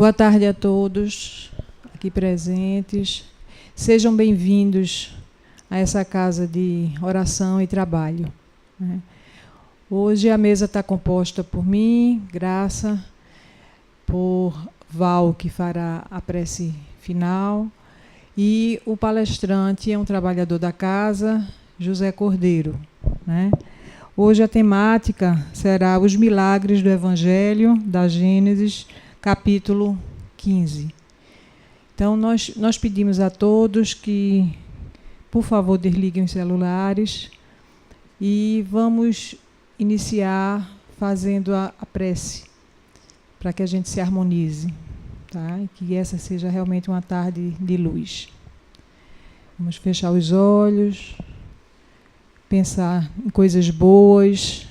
Boa tarde a todos aqui presentes. Sejam bem-vindos a essa casa de oração e trabalho. Hoje a mesa está composta por mim, Graça, por Val, que fará a prece final, e o palestrante é um trabalhador da casa, José Cordeiro. Hoje a temática será os milagres do Evangelho da Gênesis, capítulo 15. Então, nós pedimos a todos que, por favor, desliguem os celulares e vamos iniciar fazendo a prece, para que a gente se harmonize, tá? E que essa seja realmente uma tarde de luz. Vamos fechar os olhos, pensar em coisas boas.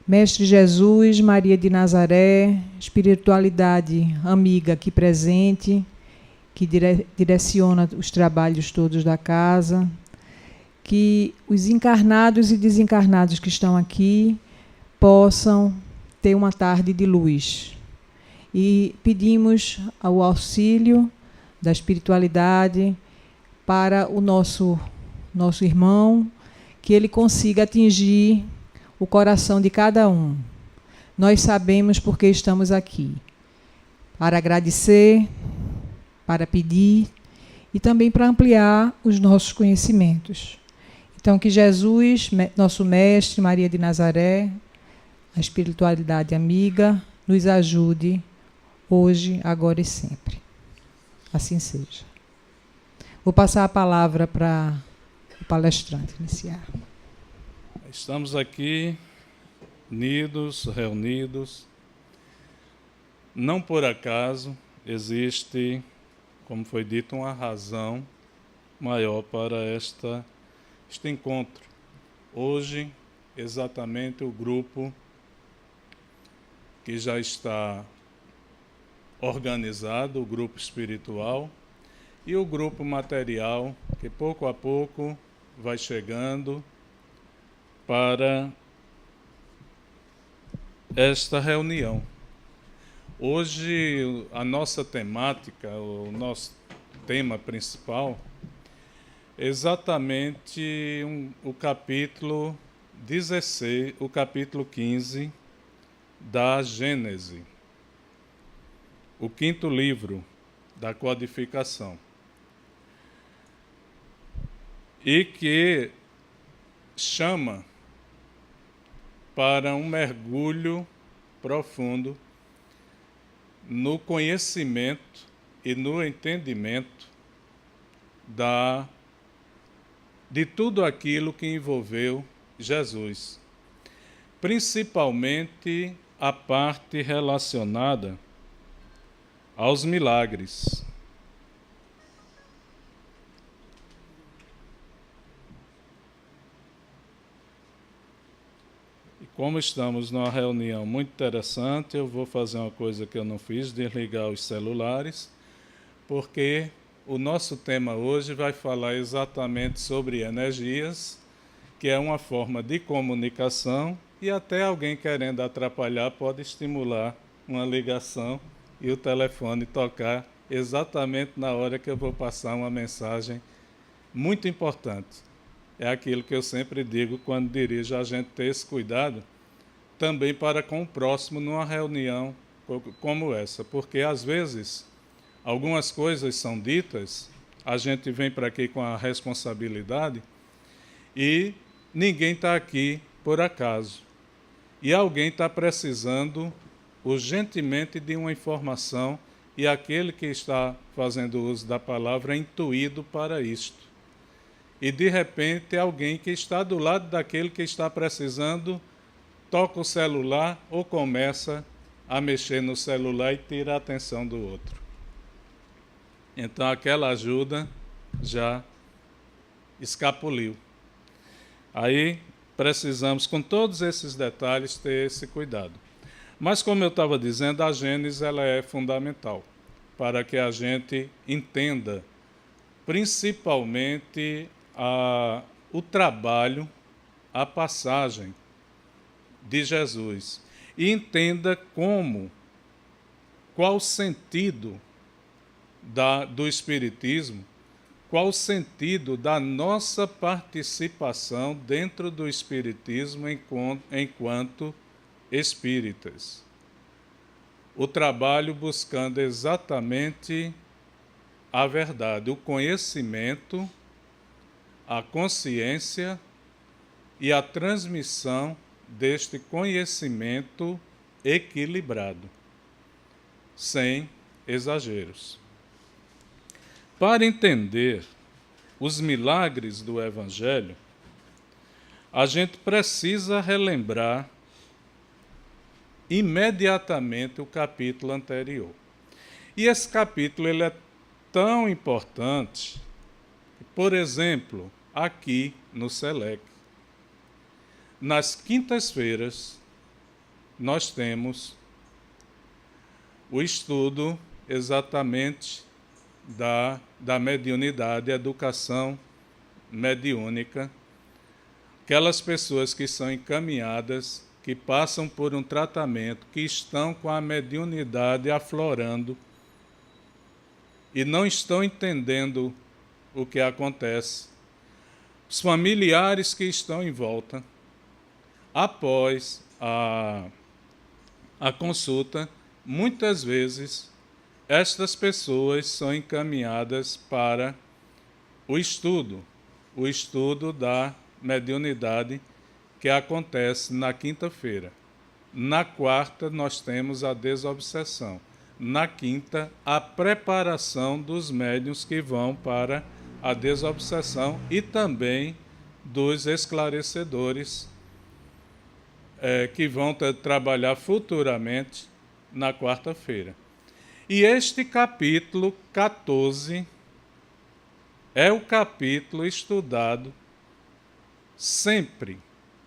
Mestre Jesus, Maria de Nazaré, espiritualidade amiga aqui presente, que direciona os trabalhos todos da casa, que os encarnados e desencarnados que estão aqui possam ter uma tarde de luz. E pedimos o auxílio da espiritualidade para o nosso irmão, que ele consiga atingir o coração de cada um. Nós sabemos porque estamos aqui, para agradecer, para pedir e também para ampliar os nossos conhecimentos. Então, que Jesus, nosso Mestre, Maria de Nazaré, a espiritualidade amiga, nos ajude hoje, agora e sempre. Assim seja. Vou passar a palavra para o palestrante iniciar. Estamos aqui, unidos, reunidos. Não por acaso existe, como foi dito, uma razão maior para este encontro. Hoje, exatamente o grupo que já está organizado, o grupo espiritual, e o grupo material, que pouco a pouco vai chegando para esta reunião. Hoje, a nossa temática, o nosso tema principal, é exatamente o capítulo 16, o capítulo 15 da Gênese, o quinto livro da codificação, e que chama para um mergulho profundo no conhecimento e no entendimento de tudo aquilo que envolveu Jesus, principalmente a parte relacionada aos milagres. Como estamos numa reunião muito interessante, eu vou fazer uma coisa que eu não fiz, desligar os celulares, porque o nosso tema hoje vai falar exatamente sobre energias, que é uma forma de comunicação, e até alguém querendo atrapalhar pode estimular uma ligação e o telefone tocar exatamente na hora que eu vou passar uma mensagem muito importante. É aquilo que eu sempre digo quando dirijo, a gente ter esse cuidado também para com o próximo numa reunião como essa, porque às vezes algumas coisas são ditas, a gente vem para aqui com a responsabilidade e ninguém está aqui por acaso. E alguém está precisando urgentemente de uma informação e aquele que está fazendo uso da palavra é intuído para isto. E, de repente, alguém que está do lado daquele que está precisando toca o celular ou começa a mexer no celular e tira a atenção do outro. Então, aquela ajuda já escapuliu. Aí, precisamos, com todos esses detalhes, ter esse cuidado. Mas, como eu estava dizendo, a Gênesis ela é fundamental para que a gente entenda, principalmente, o trabalho, a passagem de Jesus, e entenda como qual o sentido do Espiritismo, qual o sentido da nossa participação dentro do Espiritismo enquanto espíritas. O trabalho buscando exatamente a verdade, o conhecimento, a consciência e a transmissão deste conhecimento equilibrado, sem exageros. Para entender os milagres do Evangelho, a gente precisa relembrar imediatamente o capítulo anterior. E esse capítulo ele é tão importante que, por exemplo, aqui no SELEC, nas quintas-feiras, nós temos o estudo exatamente da mediunidade, educação mediúnica, aquelas pessoas que são encaminhadas, que passam por um tratamento, que estão com a mediunidade aflorando e não estão entendendo o que acontece. Os familiares que estão em volta, após a consulta, muitas vezes estas pessoas são encaminhadas para o estudo da mediunidade que acontece na quinta-feira. Na quarta, nós temos a desobsessão. Na quinta, a preparação dos médiuns que vão para a desobsessão e também dos esclarecedores que vão trabalhar futuramente na quarta-feira. E este capítulo 14 é o capítulo estudado sempre,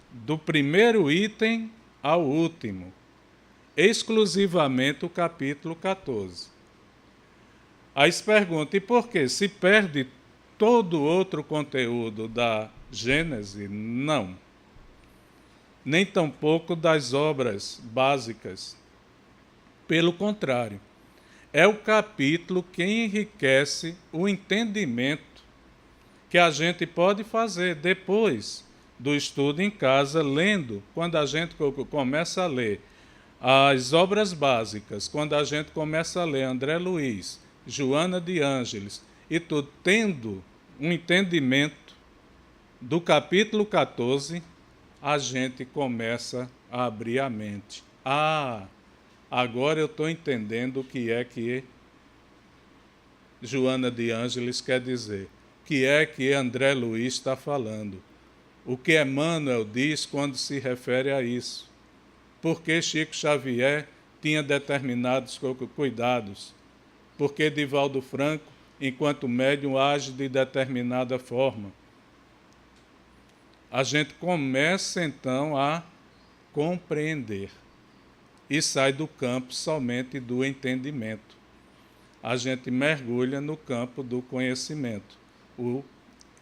do primeiro item ao último, exclusivamente o capítulo 14. Aí se pergunta, e por quê? Se perde todo outro conteúdo da Gênese? Não. Nem tampouco das obras básicas. Pelo contrário, é o capítulo que enriquece o entendimento que a gente pode fazer depois do estudo em casa, lendo, quando a gente começa a ler as obras básicas, quando a gente começa a ler André Luiz, Joana de Ângeles, e tudo, tendo um entendimento do capítulo 14, a gente começa a abrir a mente. Agora eu estou entendendo o que Joana de Ângeles quer dizer. O que André Luiz está falando. O que Emmanuel diz quando se refere a isso. Porque Chico Xavier tinha determinados cuidados. Porque Divaldo Franco, enquanto médium, age de determinada forma. A gente começa, então, a compreender. E sai do campo somente do entendimento. A gente mergulha no campo do conhecimento. O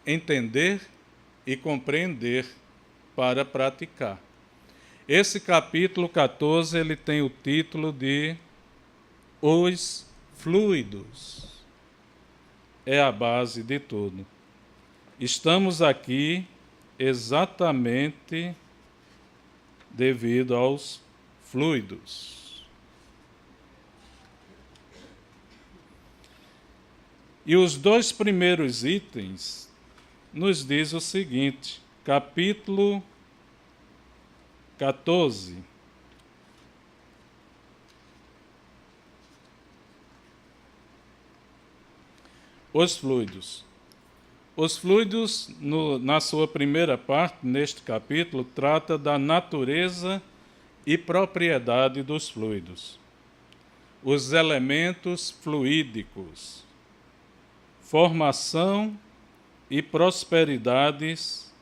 entender e compreender para praticar. Esse capítulo 14 ele tem o título de Os Fluidos. É a base de tudo. Estamos aqui exatamente devido aos fluidos. E os dois primeiros itens nos diz o seguinte, capítulo 14. Os fluidos. Os fluidos, na sua primeira parte, neste capítulo, trata da natureza e propriedade dos fluidos. Os elementos fluídicos, formação e prosperidades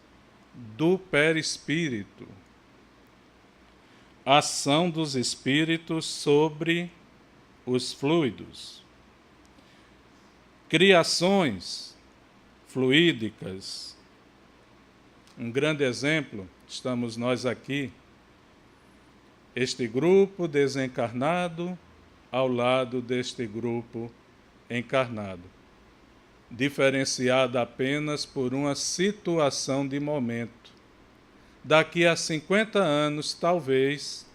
do perispírito, ação dos espíritos sobre os fluidos, criações fluídicas. Um grande exemplo, estamos nós aqui, este grupo desencarnado, ao lado deste grupo encarnado, diferenciada apenas por uma situação de momento. Daqui a 50 anos, talvez,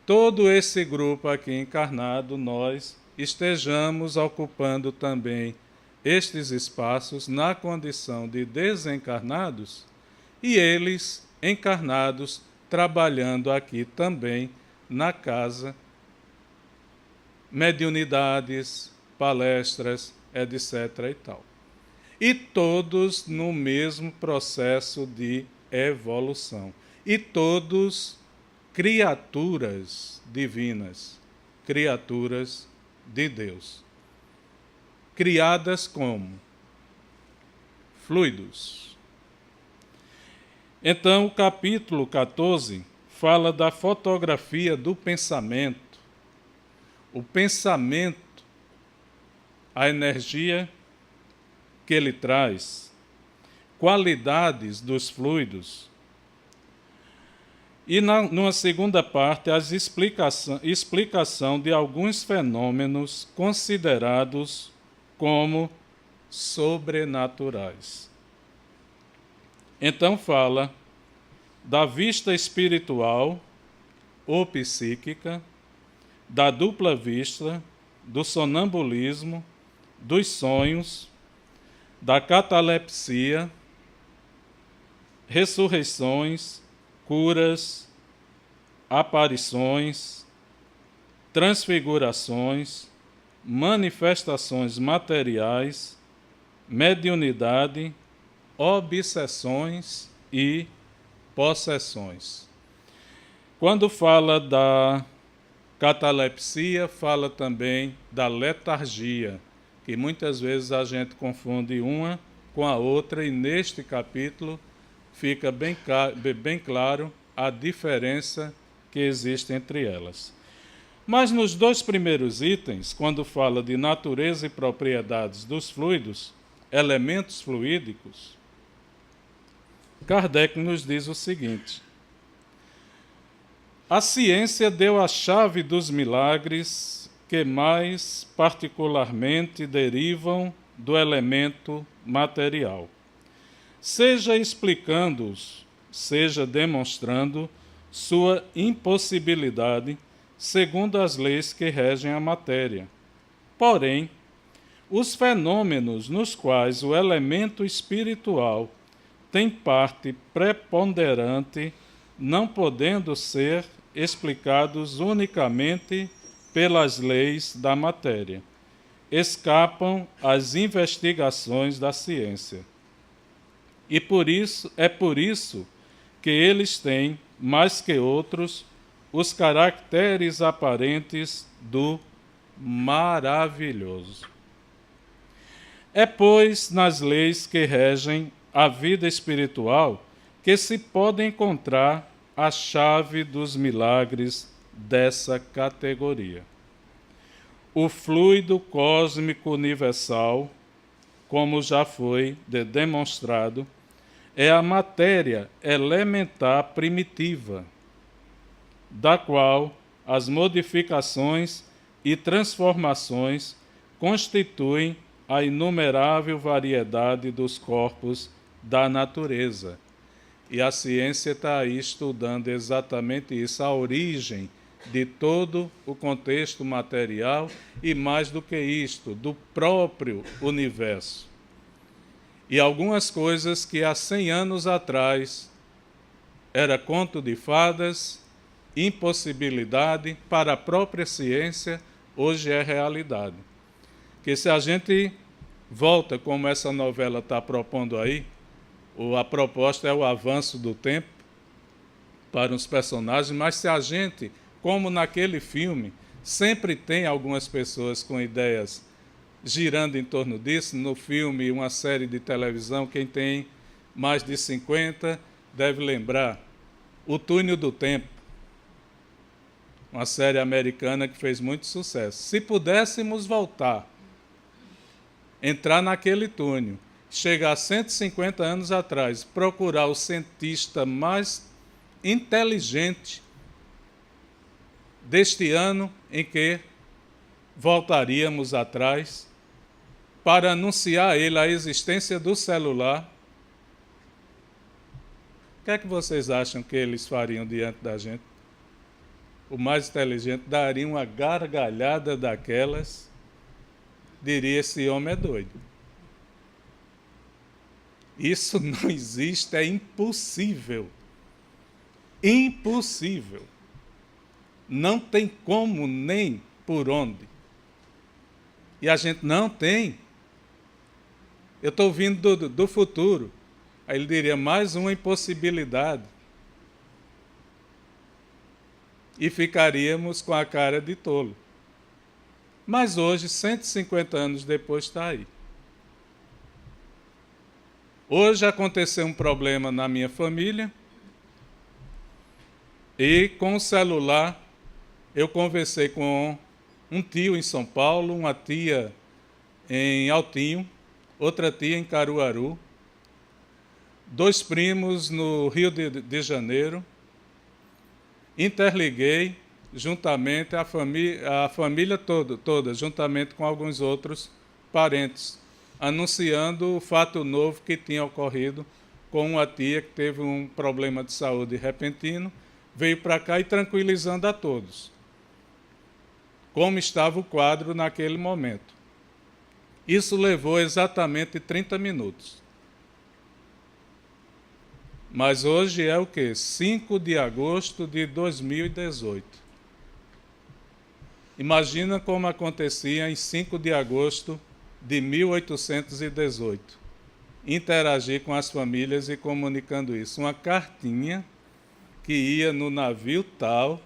todo esse grupo aqui encarnado, nós estejamos ocupando também estes espaços na condição de desencarnados e eles, encarnados, trabalhando aqui também na casa, mediunidades, palestras, etc. e tal. E todos no mesmo processo de evolução. E todos criaturas divinas, criaturas de Deus. Criadas como fluidos. Então, o capítulo 14 fala da fotografia do pensamento. O pensamento, a energia que ele traz, qualidades dos fluidos. E numa segunda parte, a explicação de alguns fenômenos considerados como sobrenaturais. Então fala da vista espiritual ou psíquica, da dupla vista, do sonambulismo, dos sonhos, da catalepsia, ressurreições, curas, aparições, transfigurações, manifestações materiais, mediunidade, obsessões e possessões. Quando fala da catalepsia, fala também da letargia, que muitas vezes a gente confunde uma com a outra, e neste capítulo fica bem claro a diferença que existe entre elas. Mas nos dois primeiros itens, quando fala de natureza e propriedades dos fluidos, elementos fluídicos, Kardec nos diz o seguinte: a ciência deu a chave dos milagres que mais particularmente derivam do elemento material, seja explicando-os, seja demonstrando sua impossibilidade segundo as leis que regem a matéria. Porém, os fenômenos nos quais o elemento espiritual tem parte preponderante, não podendo ser explicados unicamente pelas leis da matéria, escapam às investigações da ciência. E por isso que eles têm, mais que outros, os caracteres aparentes do maravilhoso. É, pois, nas leis que regem a vida espiritual que se pode encontrar a chave dos milagres dessa categoria. O fluido cósmico universal, como já foi demonstrado, é a matéria elementar primitiva, da qual as modificações e transformações constituem a inumerável variedade dos corpos da natureza. E a ciência está aí estudando exatamente isso, a origem de todo o contexto material e, mais do que isto, do próprio universo. E algumas coisas que há 100 anos atrás era conto de fadas, impossibilidade para a própria ciência, hoje é realidade. Que se a gente volta, como essa novela está propondo aí, a proposta é o avanço do tempo para os personagens, mas se a gente, como naquele filme, sempre tem algumas pessoas com ideias girando em torno disso, no filme, uma série de televisão, quem tem mais de 50 deve lembrar, O Túnel do Tempo, uma série americana que fez muito sucesso. Se pudéssemos voltar, entrar naquele túnel, chegar 150 anos atrás, procurar o cientista mais inteligente deste ano em que voltaríamos atrás para anunciar a ele a existência do celular, o que é que vocês acham que eles fariam diante da gente? O mais inteligente daria uma gargalhada daquelas, diria: esse homem é doido. Isso não existe, é impossível. Impossível. Não tem como nem por onde. E a gente não tem. Eu estou vindo do futuro. Aí ele diria: mais uma impossibilidade. E ficaríamos com a cara de tolo. Mas hoje, 150 anos depois, está aí. Hoje aconteceu um problema na minha família e com o celular eu conversei com um tio em São Paulo, uma tia em Altinho, outra tia em Caruaru, 2 primos no Rio de Janeiro. Interliguei juntamente a família toda, juntamente com alguns outros parentes, anunciando o fato novo que tinha ocorrido com uma tia que teve um problema de saúde repentino, veio para cá e tranquilizando a todos como estava o quadro naquele momento. Isso levou exatamente 30 minutos. Mas hoje é o quê? 5 de agosto de 2018. Imagina como acontecia em 5 de agosto de 1818. Interagir com as famílias e comunicando isso. Uma cartinha que ia no navio tal,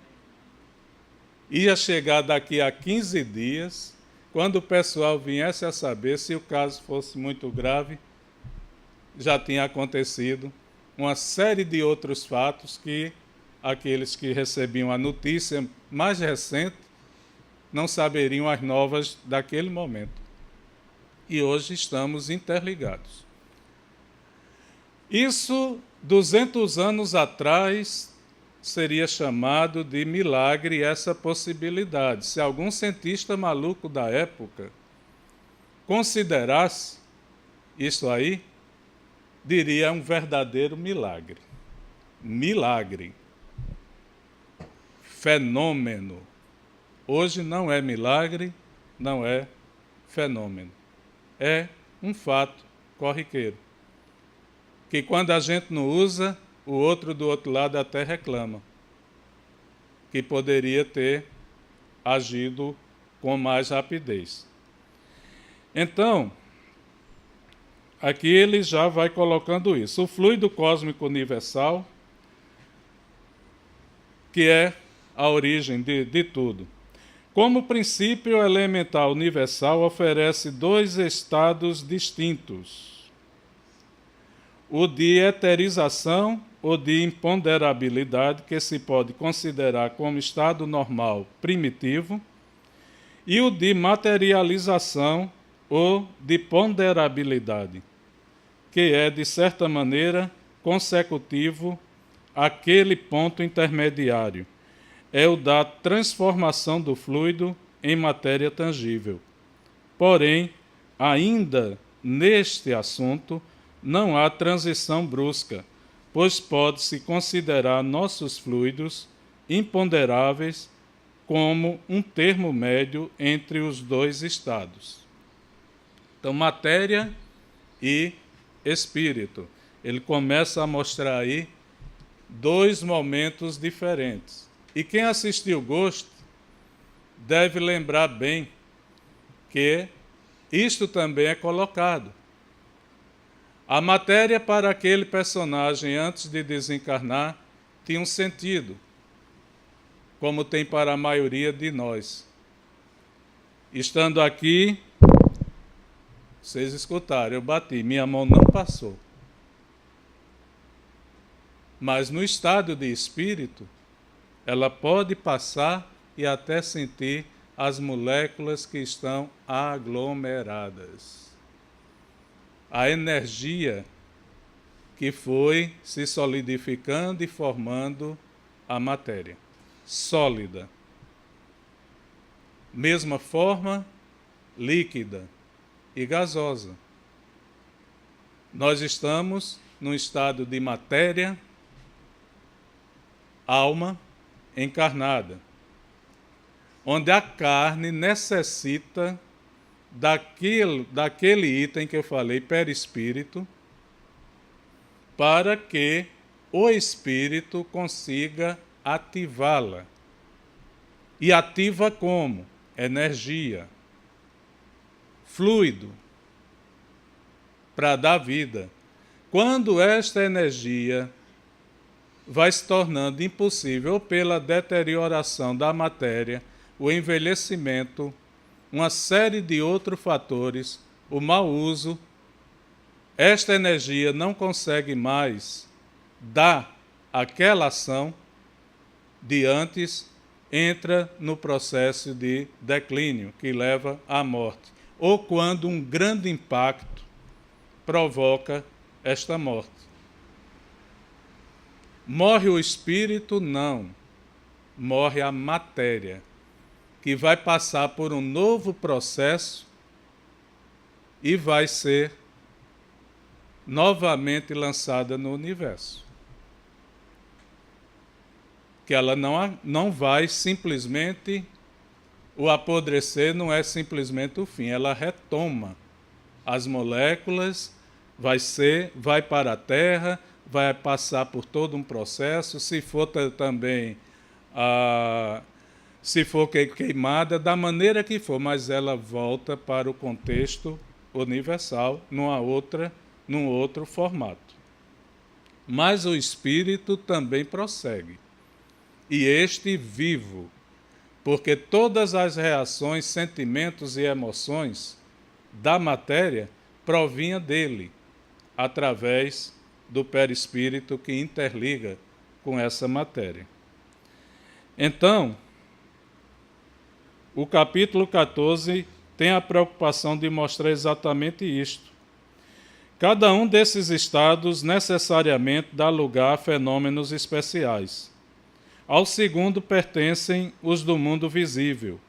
ia chegar daqui a 15 dias, quando o pessoal viesse a saber, se o caso fosse muito grave, já tinha acontecido uma série de outros fatos que aqueles que recebiam a notícia mais recente não saberiam as novas daquele momento. E hoje estamos interligados. Isso, 200 anos atrás, seria chamado de milagre essa possibilidade. Se algum cientista maluco da época considerasse isso aí, diria um verdadeiro milagre. Milagre. Fenômeno. Hoje não é milagre, não é fenômeno. É um fato corriqueiro. Que quando a gente não usa, o outro do outro lado até reclama que poderia ter agido com mais rapidez. Então, aqui ele já vai colocando isso. O fluido cósmico universal, que é a origem de tudo. Como princípio elemental universal, oferece 2 estados distintos: o de eterização ou de imponderabilidade, que se pode considerar como estado normal primitivo, e o de materialização ou de ponderabilidade, que é, de certa maneira, consecutivo àquele ponto intermediário. É o da transformação do fluido em matéria tangível. Porém, ainda neste assunto, não há transição brusca, pois pode-se considerar nossos fluidos imponderáveis como um termo médio entre os 2 estados. Então, matéria e espírito. Ele começa a mostrar aí 2 momentos diferentes. E quem assistiu Ghost deve lembrar bem que isto também é colocado. A matéria para aquele personagem antes de desencarnar tinha um sentido, como tem para a maioria de nós. Estando aqui, vocês escutaram, eu bati, minha mão não passou. Mas no estado de espírito, ela pode passar e até sentir as moléculas que estão aglomeradas. A energia que foi se solidificando e formando a matéria sólida. mesma forma, líquida e gasosa. Nós estamos num estado de matéria, alma encarnada, onde a carne necessita daquele item que eu falei, perispírito, para que o espírito consiga ativá-la. E ativa como? Energia, fluido, para dar vida. Quando esta energia vai se tornando impossível pela deterioração da matéria, o envelhecimento, uma série de outros fatores, o mau uso, esta energia não consegue mais dar aquela ação de antes, entra no processo de declínio que leva à morte, ou quando um grande impacto provoca esta morte. Morre o espírito? Não. Morre a matéria, que vai passar por um novo processo e vai ser novamente lançada no universo. Que ela não vai simplesmente, o apodrecer não é simplesmente o fim, ela retoma as moléculas, vai para a Terra, vai passar por todo um processo, se for também, se for queimada, da maneira que for, mas ela volta para o contexto universal, num outro formato. Mas o espírito também prossegue. E este vivo, porque todas as reações, sentimentos e emoções da matéria provinham dele, através do perispírito que interliga com essa matéria. Então, o capítulo 14 tem a preocupação de mostrar exatamente isto. Cada um desses estados necessariamente dá lugar a fenômenos especiais. Ao segundo pertencem os do mundo visível,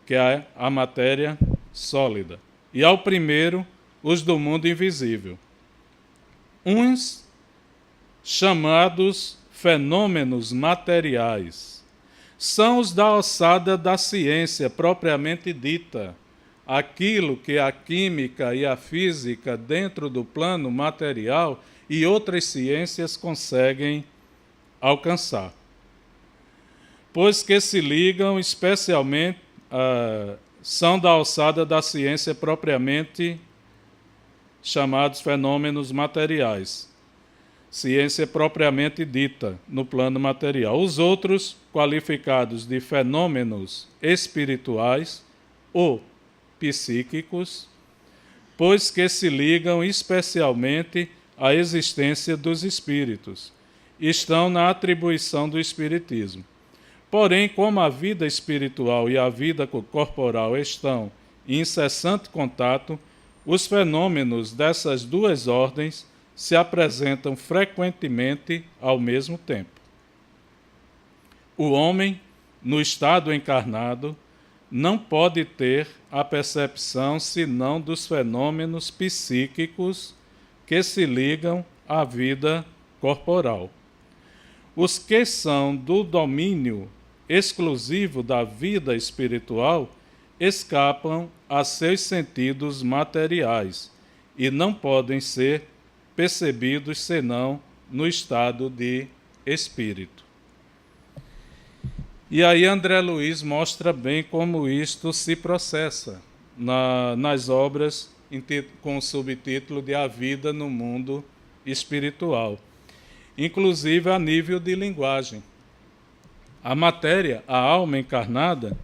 que é a matéria sólida. E ao primeiro, os do mundo invisível. Uns chamados fenômenos materiais são os da alçada da ciência propriamente dita, aquilo que a química e a física dentro do plano material e outras ciências conseguem alcançar. Pois que se ligam especialmente, são da alçada da ciência propriamente chamados fenômenos materiais. Ciência propriamente dita no plano material. Os outros, qualificados de fenômenos espirituais ou psíquicos, pois que se ligam especialmente à existência dos espíritos, estão na atribuição do espiritismo. Porém, como a vida espiritual e a vida corporal estão em incessante contato, os fenômenos dessas duas ordens se apresentam frequentemente ao mesmo tempo. O homem, no estado encarnado, não pode ter a percepção senão dos fenômenos psíquicos que se ligam à vida corporal. Os que são do domínio exclusivo da vida espiritual escapam a seus sentidos materiais e não podem ser percebidos senão no estado de espírito. E aí André Luiz mostra bem como isto se processa nas obras com o subtítulo de A Vida no Mundo Espiritual, inclusive a nível de linguagem. A matéria, a alma encarnada,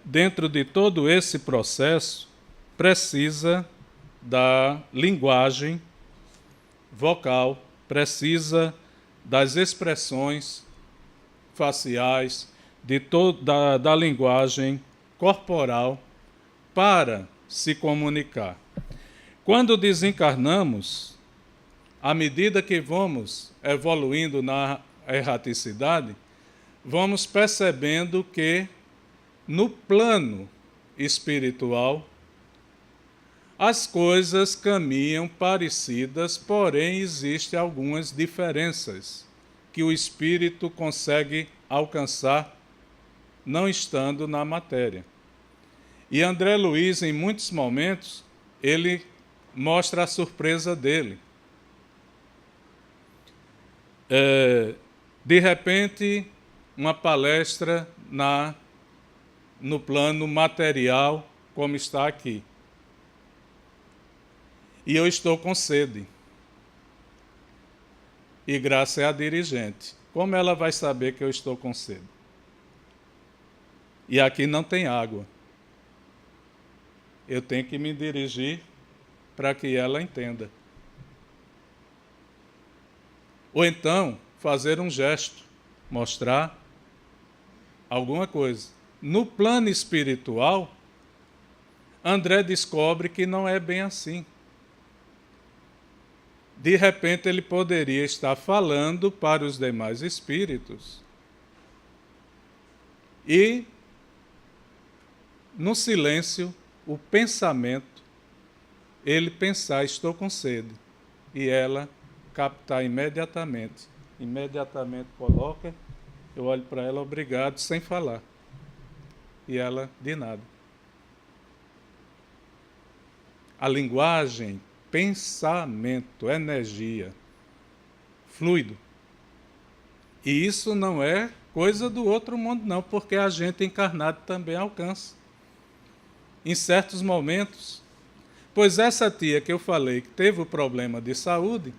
dentro de todo esse processo, precisa da linguagem vocal, precisa das expressões faciais, da linguagem corporal para se comunicar. Quando desencarnamos, à medida que vamos evoluindo na erraticidade, vamos percebendo que no plano espiritual, as coisas caminham parecidas, porém existem algumas diferenças que o espírito consegue alcançar não estando na matéria. E André Luiz, em muitos momentos, ele mostra a surpresa dele. De repente, uma palestra no plano material, como está aqui. E eu estou com sede. E Graça é a dirigente. Como ela vai saber que eu estou com sede? E aqui não tem água. Eu tenho que me dirigir para que ela entenda. Ou então, fazer um gesto, mostrar alguma coisa. No plano espiritual, André descobre que não é bem assim. De repente, ele poderia estar falando para os demais espíritos e, no silêncio, o pensamento, ele pensar, estou com sede, e ela captar imediatamente coloca, eu olho para ela, obrigado, sem falar, e ela, de nada. A linguagem, pensamento, energia, fluido. E isso não é coisa do outro mundo, não, porque a gente encarnado também alcança. Em certos momentos. Pois essa tia que eu falei que teve o problema de saúde,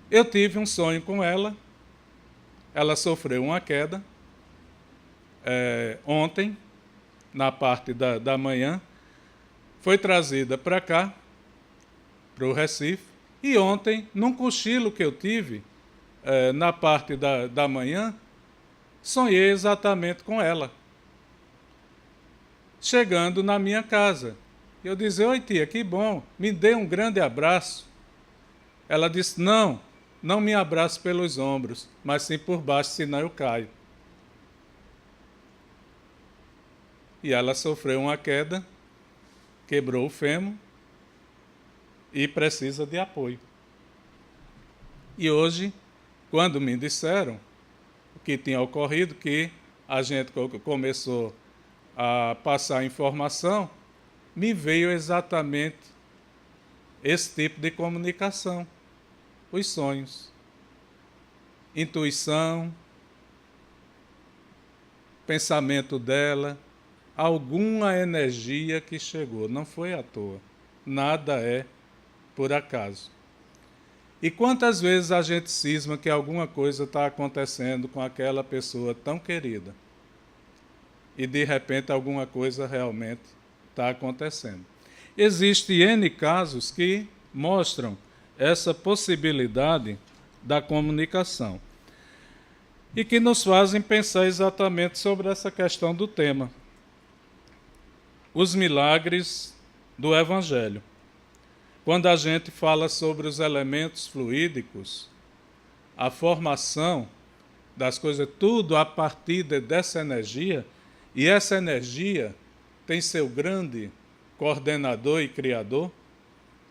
eu tive um sonho com ela, ela sofreu uma queda ontem, na parte da manhã, foi trazida para cá, para o Recife, e ontem, num cochilo que eu tive, na parte da manhã, sonhei exatamente com ela. Chegando na minha casa, eu disse, oi tia, que bom, me dê um grande abraço. Ela disse, não me abrace pelos ombros, mas sim por baixo, senão eu caio. E ela sofreu uma queda, quebrou o fêmur e precisa de apoio. E hoje, quando me disseram o que tinha ocorrido, que a gente começou a passar a informação, me veio exatamente esse tipo de comunicação, os sonhos, intuição, pensamento dela, alguma energia que chegou, não foi à toa, nada é por acaso. E quantas vezes a gente cisma que alguma coisa está acontecendo com aquela pessoa tão querida, e de repente alguma coisa realmente está acontecendo. Existem N casos que mostram essa possibilidade da comunicação e que nos fazem pensar exatamente sobre essa questão do tema. Os milagres do Evangelho. Quando a gente fala sobre os elementos fluídicos, a formação das coisas, tudo a partir dessa energia, e essa energia tem seu grande coordenador e criador,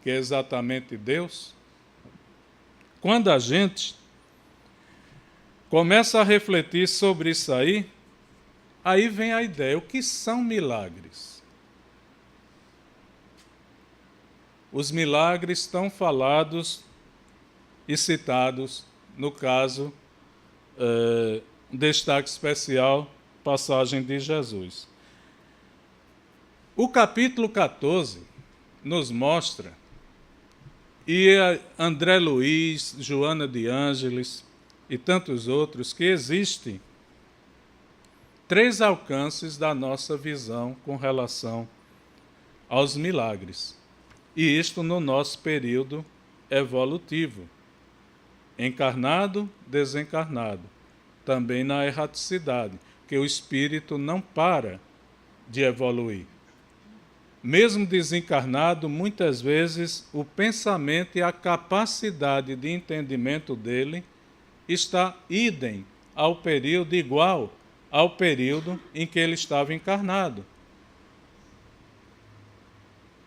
que é exatamente Deus. Quando a gente começa a refletir sobre isso aí vem a ideia, o que são milagres? Os milagres estão falados e citados, no caso, destaque especial, passagem de Jesus. O capítulo 14 nos mostra, e André Luiz, Joana de Ângeles e tantos outros, que existem 3 alcances da nossa visão com relação aos milagres. E isto no nosso período evolutivo. Encarnado, desencarnado. Também na erraticidade, que o espírito não para de evoluir. Mesmo desencarnado, muitas vezes o pensamento e a capacidade de entendimento dele está idem ao período igual ao período em que ele estava encarnado.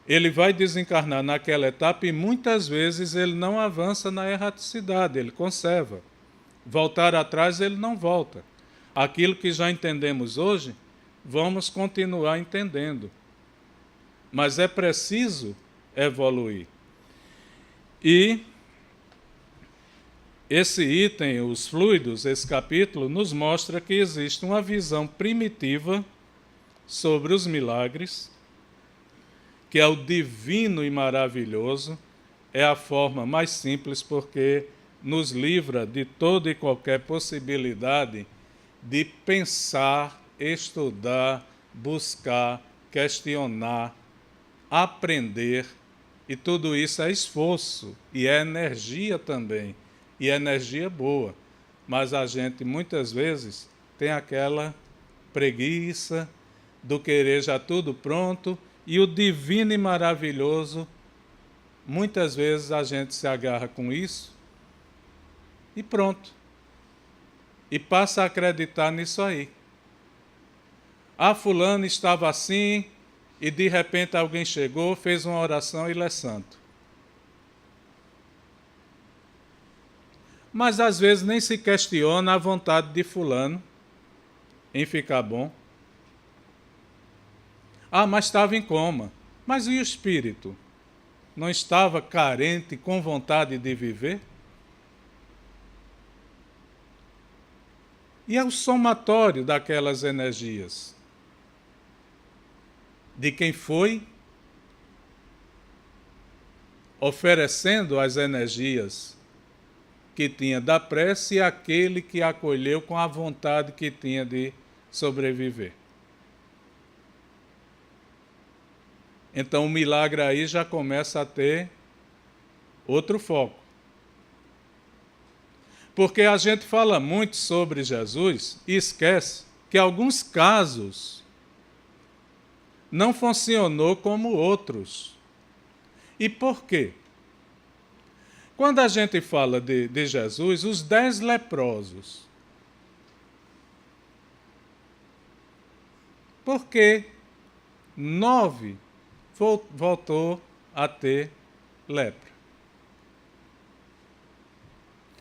Ele vai desencarnar naquela etapa e muitas vezes ele não avança na erraticidade, ele conserva. Voltar atrás ele não volta. Aquilo que já entendemos hoje, vamos continuar entendendo. Mas é preciso evoluir. E esse item, os fluidos, esse capítulo, nos mostra que existe uma visão primitiva sobre os milagres, que é o divino e maravilhoso, é a forma mais simples porque nos livra de toda e qualquer possibilidade de pensar, estudar, buscar, questionar, aprender, e tudo isso é esforço e é energia também, e energia boa, mas a gente muitas vezes tem aquela preguiça do querer já tudo pronto, e o divino e maravilhoso, muitas vezes a gente se agarra com isso e pronto. E passa a acreditar nisso aí. Ah, fulano estava assim e de repente alguém chegou, fez uma oração e ele é santo. Mas às vezes nem se questiona a vontade de fulano em ficar bom. Ah, mas estava em coma. Mas e o espírito? Não estava carente, com vontade de viver? E é o somatório daquelas energias. De quem foi oferecendo as energias que tinha da prece e aquele que acolheu com a vontade que tinha de sobreviver. Então o milagre aí já começa a ter outro foco. Porque a gente fala muito sobre Jesus e esquece que alguns casos não funcionou como outros. E por quê? Quando a gente fala de Jesus, os 10 leprosos. Por que 9 voltou a ter lepra?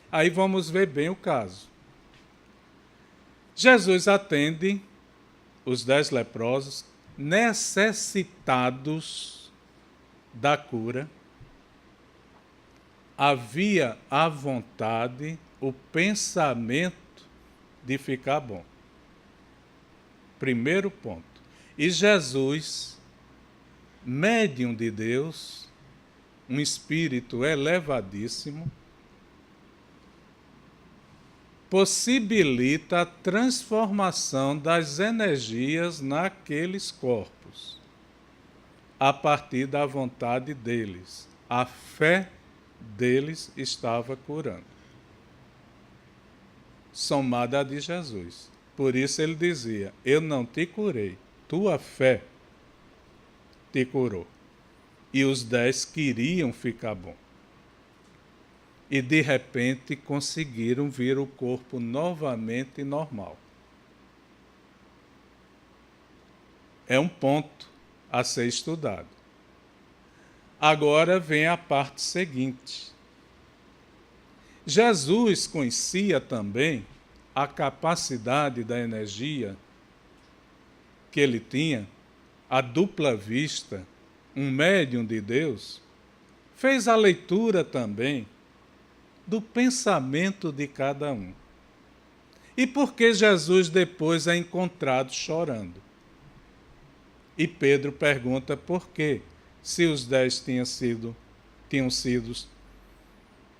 Aí vamos ver bem o caso. Jesus atende os 10 leprosos necessitados da cura. Havia a vontade, o pensamento de ficar bom. Primeiro ponto. E Jesus, médium de Deus, um espírito elevadíssimo, possibilita a transformação das energias naqueles corpos, a partir da vontade deles. A fé deles estava curando, somada à de Jesus. Por isso ele dizia: eu não te curei, tua fé te curou. E os 10 queriam ficar bom. E de repente conseguiram ver o corpo novamente normal. É um ponto a ser estudado. Agora vem a parte seguinte. Jesus conhecia também a capacidade da energia que ele tinha, a dupla vista, um médium de Deus, fez a leitura também do pensamento de cada um. E por que Jesus depois é encontrado chorando? E Pedro pergunta por quê, se os 10 tinham sido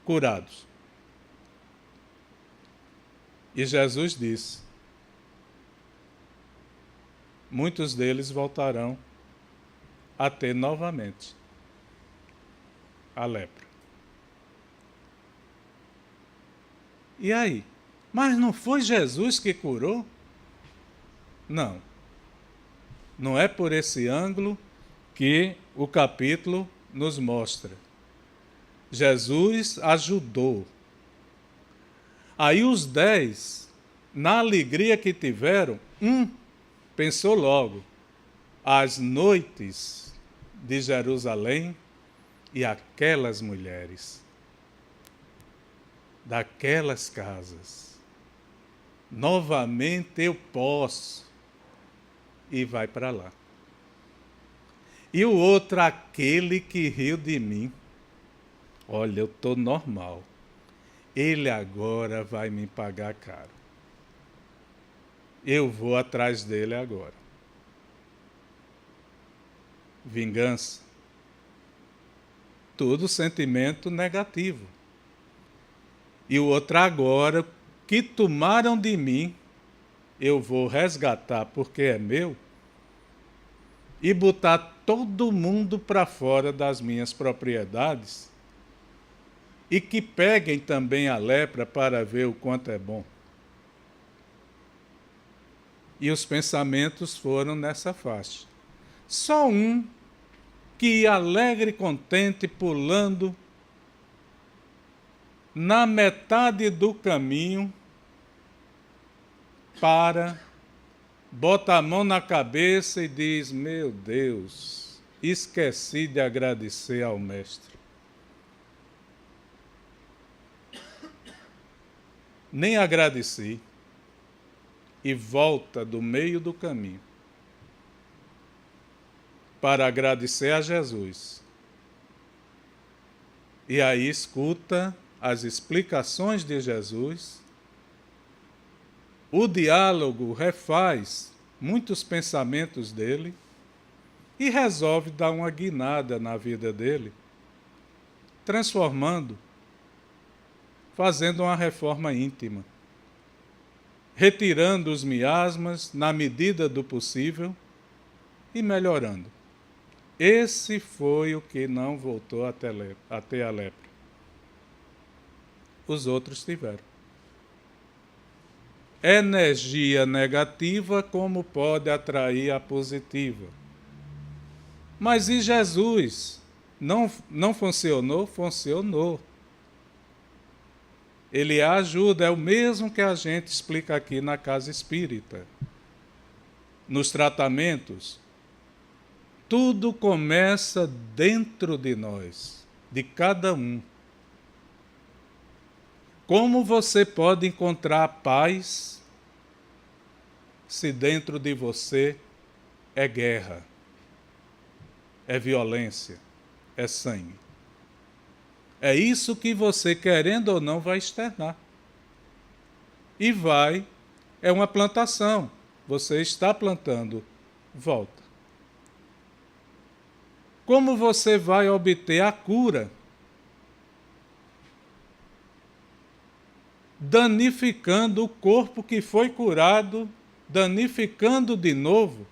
curados. E Jesus disse: muitos deles voltarão a ter novamente a lepra. E aí? Mas não foi Jesus que curou? Não. Não é por esse ângulo que o capítulo nos mostra. Jesus ajudou. Aí os 10 na alegria que tiveram, pensou logo: as noites de Jerusalém e aquelas mulheres, daquelas casas, novamente eu posso, e vai para lá. E o outro, aquele que riu de mim, olha, eu estou normal, ele agora vai me pagar caro. Eu vou atrás dele agora. Vingança. Tudo sentimento negativo. E o outro agora, que tomaram de mim, eu vou resgatar porque é meu e botar todo mundo para fora das minhas propriedades e que peguem também a lepra para ver o quanto é bom. E os pensamentos foram nessa faixa. Só um que ia alegre e contente, pulando na metade do caminho, bota a mão na cabeça e diz: meu Deus, esqueci de agradecer ao Mestre. Nem agradeci. E volta do meio do caminho para agradecer a Jesus. E aí escuta as explicações de Jesus, o diálogo refaz muitos pensamentos dele e resolve dar uma guinada na vida dele, transformando, fazendo uma reforma íntima, retirando os miasmas na medida do possível e melhorando. Esse foi o que não voltou a ter a lepra. Os outros tiveram. Energia negativa, como pode atrair a positiva? Mas e Jesus? Não funcionou? Funcionou. Ele ajuda, é o mesmo que a gente explica aqui na casa espírita. Nos tratamentos, tudo começa dentro de nós, de cada um. Como você pode encontrar paz se dentro de você é guerra, é violência, é sangue? É isso que você, querendo ou não, vai externar. E é uma plantação. Você está plantando, volta. Como você vai obter a cura? Danificando o corpo que foi curado, danificando de novo,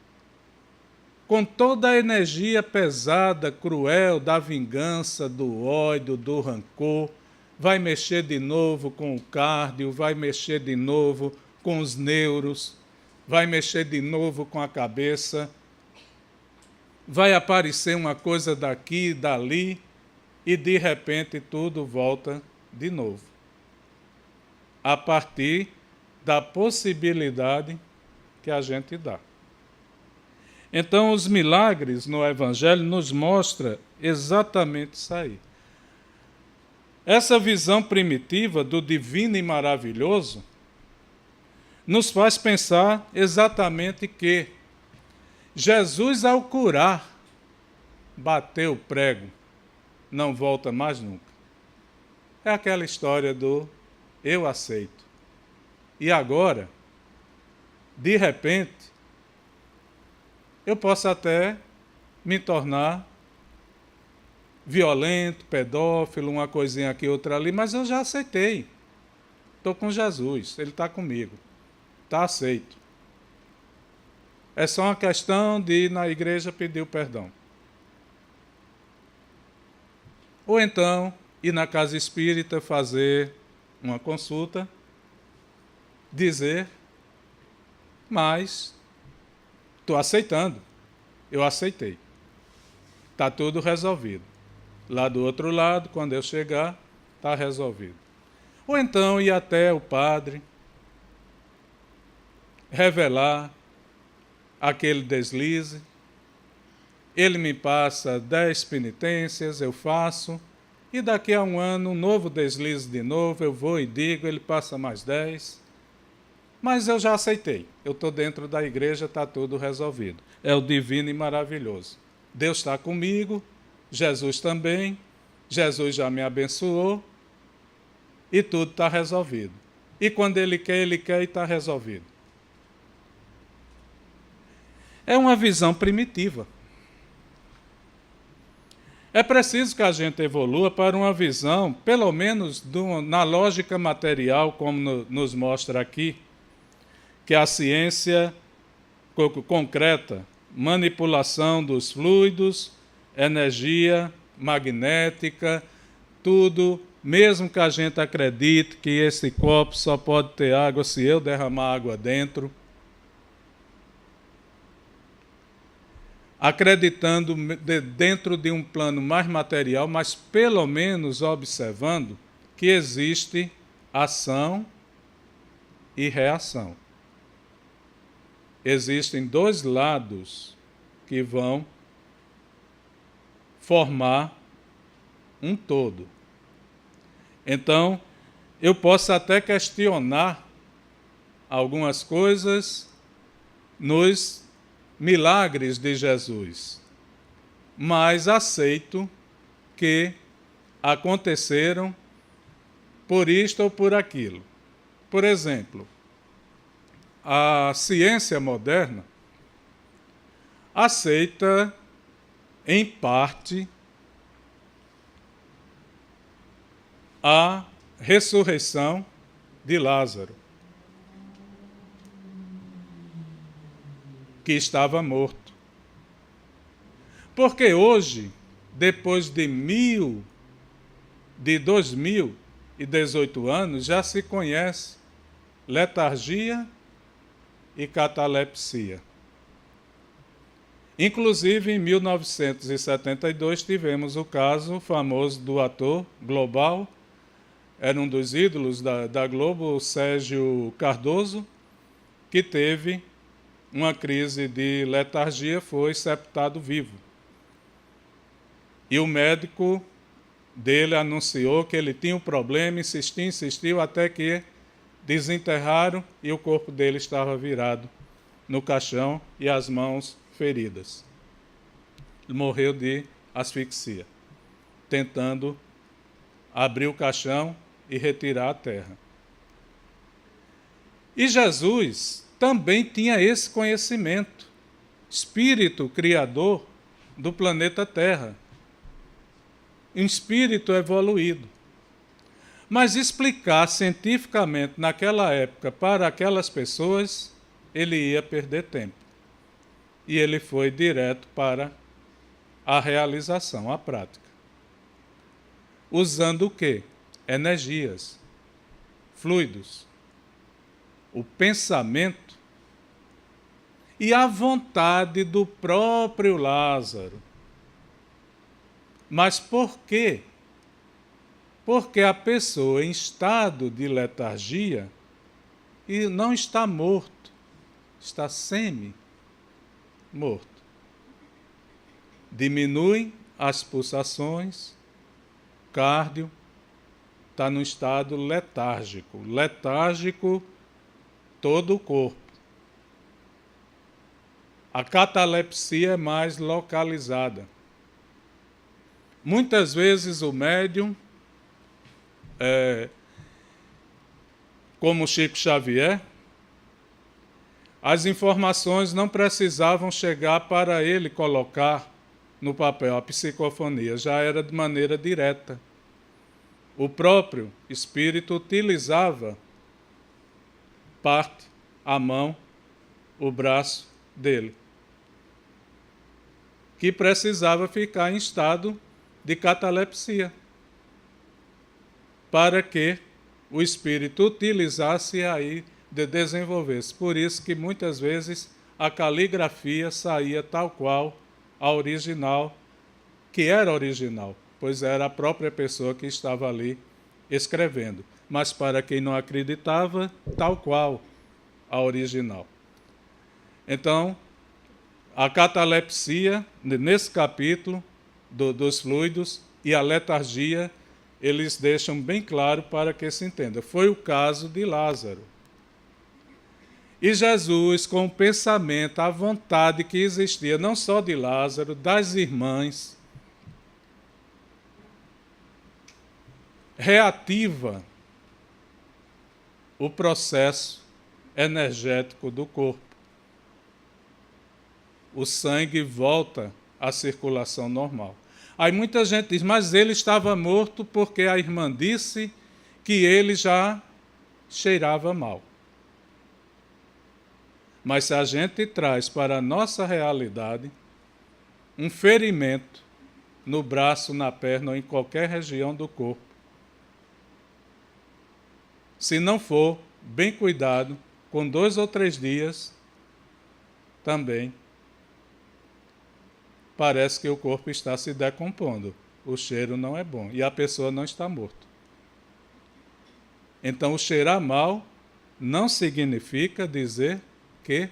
com toda a energia pesada, cruel, da vingança, do ódio, do rancor, vai mexer de novo com o cardio, vai mexer de novo com os neuros, vai mexer de novo com a cabeça, vai aparecer uma coisa daqui e dali, e de repente tudo volta de novo. A partir da possibilidade que a gente dá. Então, os milagres no Evangelho nos mostram exatamente isso aí. Essa visão primitiva do divino e maravilhoso nos faz pensar exatamente que Jesus, ao curar, bateu o prego, não volta mais nunca. É aquela história do eu aceito. E agora, de repente, eu posso até me tornar violento, pedófilo, uma coisinha aqui, outra ali, mas eu já aceitei. Estou com Jesus, Ele está comigo. Está aceito. É só uma questão de ir na igreja pedir o perdão. Ou então, ir na casa espírita fazer uma consulta, dizer, mas estou aceitando, eu aceitei. Está tudo resolvido. Lá do outro lado, quando eu chegar, está resolvido. Ou então ir até o padre, revelar aquele deslize. Ele me passa 10 penitências, eu faço, e daqui a um ano, um novo deslize de novo, eu vou e digo, ele passa mais 10. Mas eu já aceitei, eu estou dentro da igreja, está tudo resolvido. É o divino e maravilhoso. Deus está comigo, Jesus também, Jesus já me abençoou, e tudo está resolvido. E quando Ele quer e está resolvido. É uma visão primitiva. É preciso que a gente evolua para uma visão, pelo menos na lógica material, como nos mostra aqui, que a ciência concreta, manipulação dos fluidos, energia magnética, tudo, mesmo que a gente acredite que esse copo só pode ter água se eu derramar água dentro, acreditando dentro de um plano mais material, mas pelo menos observando que existe ação e reação. Existem dois lados que vão formar um todo. Então, eu posso até questionar algumas coisas nos milagres de Jesus, mas aceito que aconteceram por isto ou por aquilo. Por exemplo, a ciência moderna aceita, em parte, a ressurreição de Lázaro, que estava morto. Porque hoje, depois de 2018 anos, já se conhece letargia e catalepsia. Inclusive, em 1972, tivemos o caso famoso do ator global, era um dos ídolos da Globo, o Sérgio Cardoso, que teve uma crise de letargia, foi sepultado vivo. E o médico dele anunciou que ele tinha um problema, insistiu, até que desenterraram e o corpo dele estava virado no caixão e as mãos feridas. Ele morreu de asfixia, tentando abrir o caixão e retirar a terra. E Jesus também tinha esse conhecimento, espírito criador do planeta Terra, um espírito evoluído. Mas explicar cientificamente naquela época para aquelas pessoas, ele ia perder tempo. E ele foi direto para a realização, a prática. Usando o quê? Energias, fluidos, o pensamento e a vontade do próprio Lázaro. Mas por quê? Porque a pessoa em estado de letargia e não está morto, está semi-morto. Diminuem as pulsações, cardio, está no estado letárgico. Letárgico todo o corpo. A catalepsia é mais localizada. Muitas vezes o médium, como Chico Xavier, as informações não precisavam chegar para ele colocar no papel, a psicofonia já era de maneira direta. O próprio espírito utilizava parte, a mão, o braço dele, que precisava ficar em estado de catalepsia, para que o espírito utilizasse e aí desenvolvesse. Por isso que muitas vezes a caligrafia saía tal qual a original, que era original, pois era a própria pessoa que estava ali escrevendo. Mas para quem não acreditava, tal qual a original. Então, a catalepsia, nesse capítulo dos fluidos, e a letargia, eles deixam bem claro para que se entenda. Foi o caso de Lázaro. E Jesus, com o pensamento, a vontade que existia, não só de Lázaro, das irmãs, reativa o processo energético do corpo. O sangue volta à circulação normal. Aí muita gente diz, mas ele estava morto porque a irmã disse que ele já cheirava mal. Mas se a gente traz para a nossa realidade um ferimento no braço, na perna ou em qualquer região do corpo, se não for bem cuidado, com 2 ou 3 dias, também parece que o corpo está se decompondo. O cheiro não é bom e a pessoa não está morta. Então, o cheirar mal não significa dizer que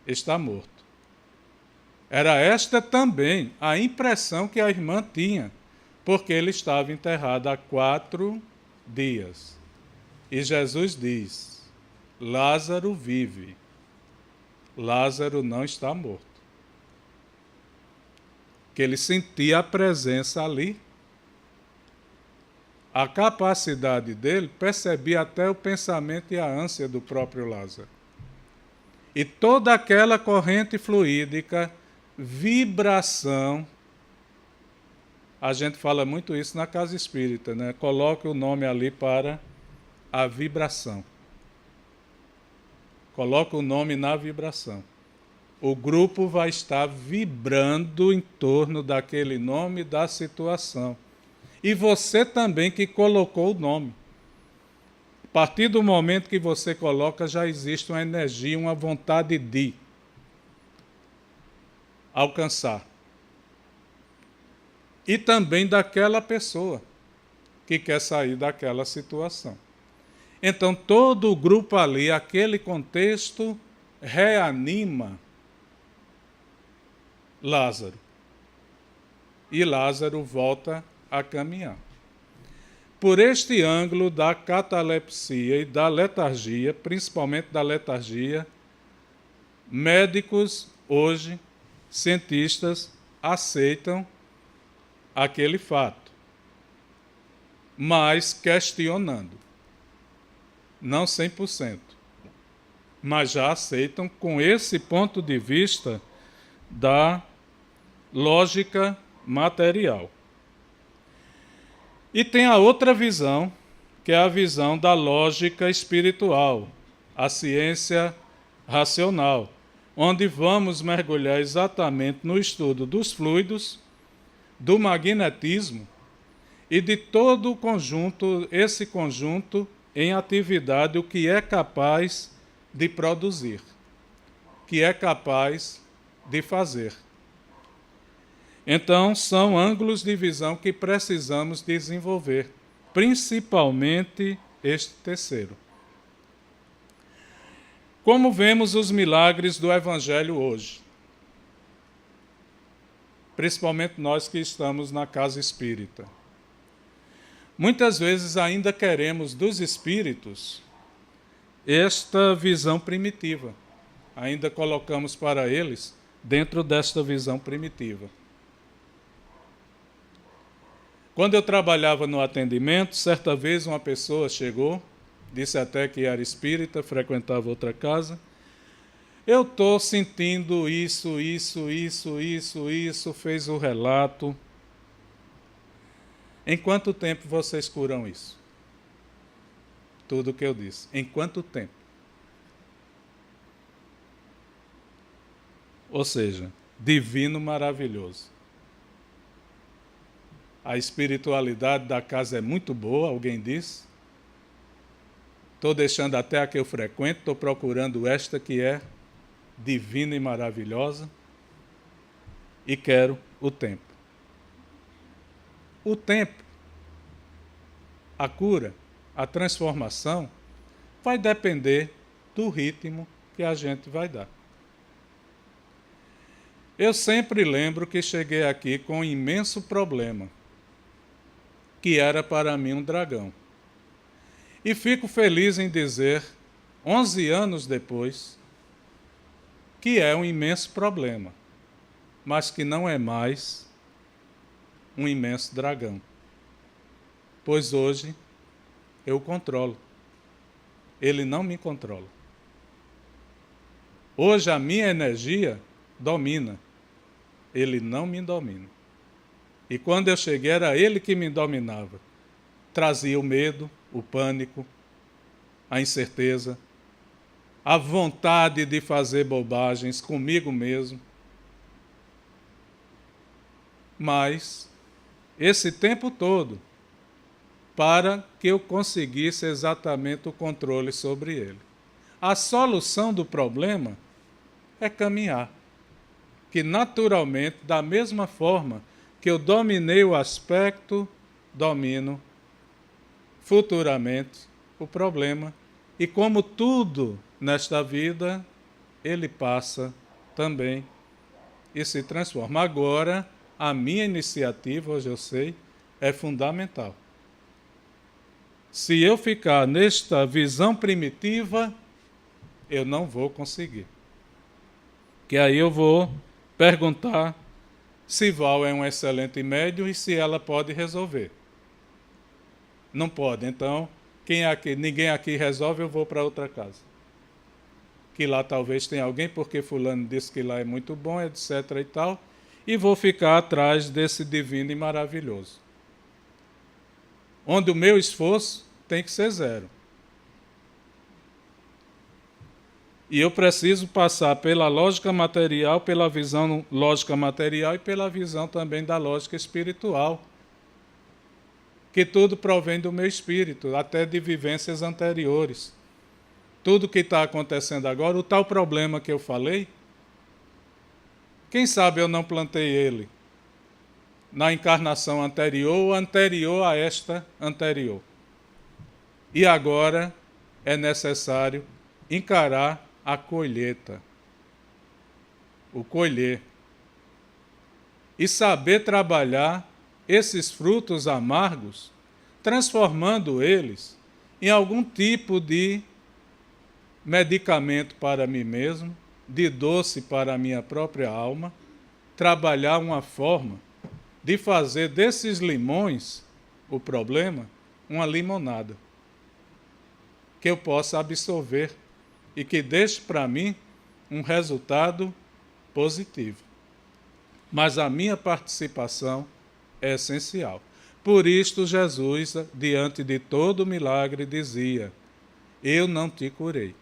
está morto. Era esta também a impressão que a irmã tinha, porque ele estava enterrado há 4 dias. E Jesus diz, Lázaro vive. Lázaro não está morto. Que ele sentia a presença ali. A capacidade dele percebia até o pensamento e a ânsia do próprio Lázaro. E toda aquela corrente fluídica, vibração, a gente fala muito isso na casa espírita, né? Coloque o nome ali para a vibração. Coloque o nome na vibração. O grupo vai estar vibrando em torno daquele nome, da situação. E você também que colocou o nome. A partir do momento que você coloca, já existe uma energia, uma vontade de alcançar. E também daquela pessoa que quer sair daquela situação. Então, todo o grupo ali, aquele contexto, reanima Lázaro. E Lázaro volta a caminhar. Por este ângulo da catalepsia e da letargia, principalmente da letargia, médicos hoje, cientistas, aceitam aquele fato, mas questionando. Não 100%, mas já aceitam com esse ponto de vista da lógica material. E tem a outra visão, que é a visão da lógica espiritual, a ciência racional, onde vamos mergulhar exatamente no estudo dos fluidos, do magnetismo e de todo o conjunto, esse conjunto em atividade, o que é capaz de produzir, que é capaz de fazer. Então, são ângulos de visão que precisamos desenvolver, principalmente este terceiro. Como vemos os milagres do Evangelho hoje? Principalmente nós que estamos na casa espírita. Muitas vezes ainda queremos dos espíritos esta visão primitiva. Ainda colocamos para eles dentro desta visão primitiva. Quando eu trabalhava no atendimento, certa vez uma pessoa chegou, disse até que era espírita, frequentava outra casa. Eu estou sentindo isso, fez o relato. Em quanto tempo vocês curam isso? Tudo o que eu disse. Em quanto tempo? Ou seja, divino maravilhoso. A espiritualidade da casa é muito boa, alguém disse. Estou deixando até a que eu frequento, estou procurando esta que é divina e maravilhosa. E quero o tempo. O tempo, a cura, a transformação, vai depender do ritmo que a gente vai dar. Eu sempre lembro que cheguei aqui com um imenso problema, que era para mim um dragão. E fico feliz em dizer, 11 anos depois, que é um imenso problema, mas que não é mais um imenso dragão. Pois hoje eu o controlo. Ele não me controla. Hoje a minha energia domina. Ele não me domina. E quando eu cheguei, era ele que me dominava. Trazia o medo, o pânico, a incerteza, a vontade de fazer bobagens comigo mesmo. Mas, esse tempo todo, para que eu conseguisse exatamente o controle sobre ele. A solução do problema é caminhar. Que naturalmente, da mesma forma que eu dominei o aspecto, domino futuramente o problema. E como tudo nesta vida, ele passa também e se transforma. Agora, a minha iniciativa, hoje eu sei, é fundamental. Se eu ficar nesta visão primitiva, eu não vou conseguir. Que aí eu vou perguntar se Val é um excelente médium e se ela pode resolver. Não pode, então, ninguém aqui resolve, eu vou para outra casa. Que lá talvez tenha alguém, porque fulano disse que lá é muito bom, etc. e tal, e vou ficar atrás desse divino e maravilhoso. Onde o meu esforço tem que ser zero. E eu preciso passar pela lógica material, pela visão lógica material e pela visão também da lógica espiritual. Que tudo provém do meu espírito, até de vivências anteriores. Tudo que está acontecendo agora, o tal problema que eu falei, quem sabe eu não plantei ele na encarnação anterior ou anterior a esta anterior. E agora é necessário encarar a colheita, o colher, e saber trabalhar esses frutos amargos, transformando eles em algum tipo de medicamento para mim mesmo, de doce para a minha própria alma, trabalhar uma forma de fazer desses limões, o problema, uma limonada, que eu possa absorver e que deixe para mim um resultado positivo. Mas a minha participação é essencial. Por isto, Jesus, diante de todo o milagre, dizia: eu não te curei.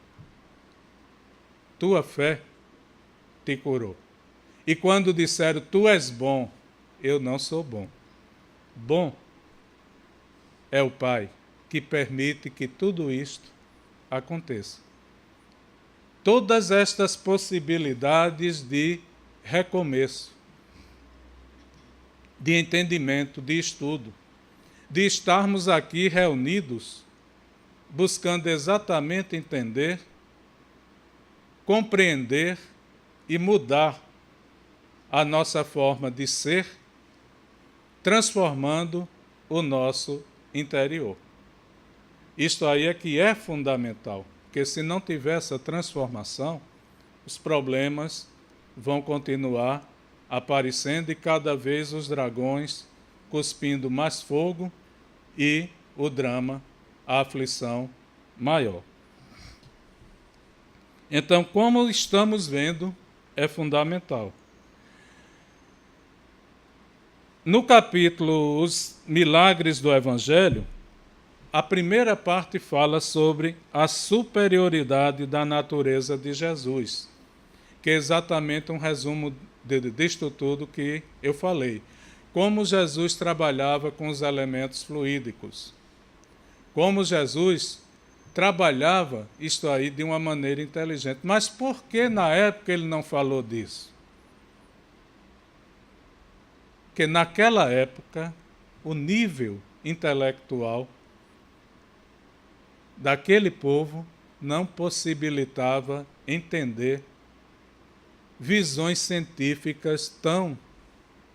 Tua fé te curou. E quando disseram, tu és bom, eu não sou bom. Bom é o Pai que permite que tudo isto aconteça. Todas estas possibilidades de recomeço, de entendimento, de estudo, de estarmos aqui reunidos, buscando exatamente entender, compreender e mudar a nossa forma de ser, transformando o nosso interior. Isto aí é que é fundamental, porque se não tiver essa transformação, os problemas vão continuar aparecendo e cada vez os dragões cuspindo mais fogo e o drama, a aflição maior. Então, como estamos vendo, é fundamental. No capítulo Os Milagres do Evangelho, a primeira parte fala sobre a superioridade da natureza de Jesus, que é exatamente um resumo disto tudo que eu falei. Como Jesus trabalhava com os elementos fluídicos. Como Jesus trabalhava isto aí de uma maneira inteligente. Mas por que na época ele não falou disso? Porque naquela época o nível intelectual daquele povo não possibilitava entender visões científicas tão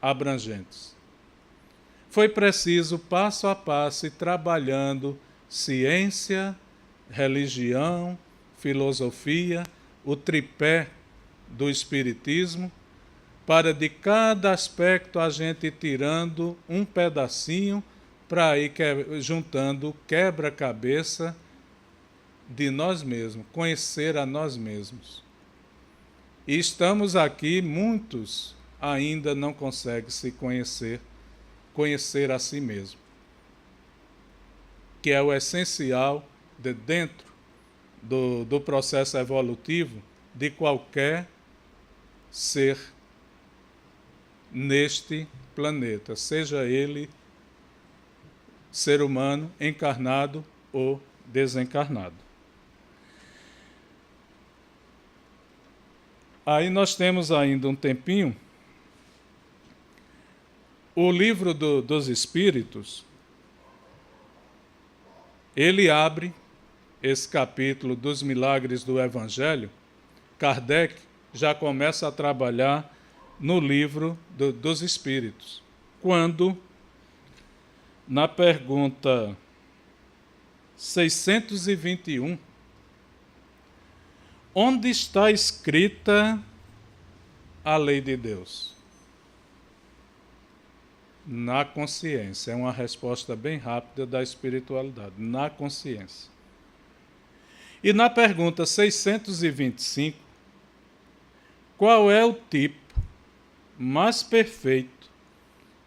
abrangentes. Foi preciso, passo a passo, ir trabalhando ciência, religião, filosofia, o tripé do Espiritismo, para de cada aspecto a gente ir tirando um pedacinho para ir juntando quebra-cabeça de nós mesmos, conhecer a nós mesmos. E estamos aqui, muitos ainda não conseguem se conhecer a si mesmo, que é o essencial de dentro do processo evolutivo de qualquer ser neste planeta, seja ele ser humano, encarnado ou desencarnado. Aí nós temos ainda um tempinho. O livro dos Espíritos, ele abre esse capítulo dos milagres do Evangelho. Kardec já começa a trabalhar no livro dos Espíritos, quando, na pergunta 621, onde está escrita a lei de Deus? Na consciência. É uma resposta bem rápida da espiritualidade. Na consciência. E na pergunta 625, qual é o tipo mais perfeito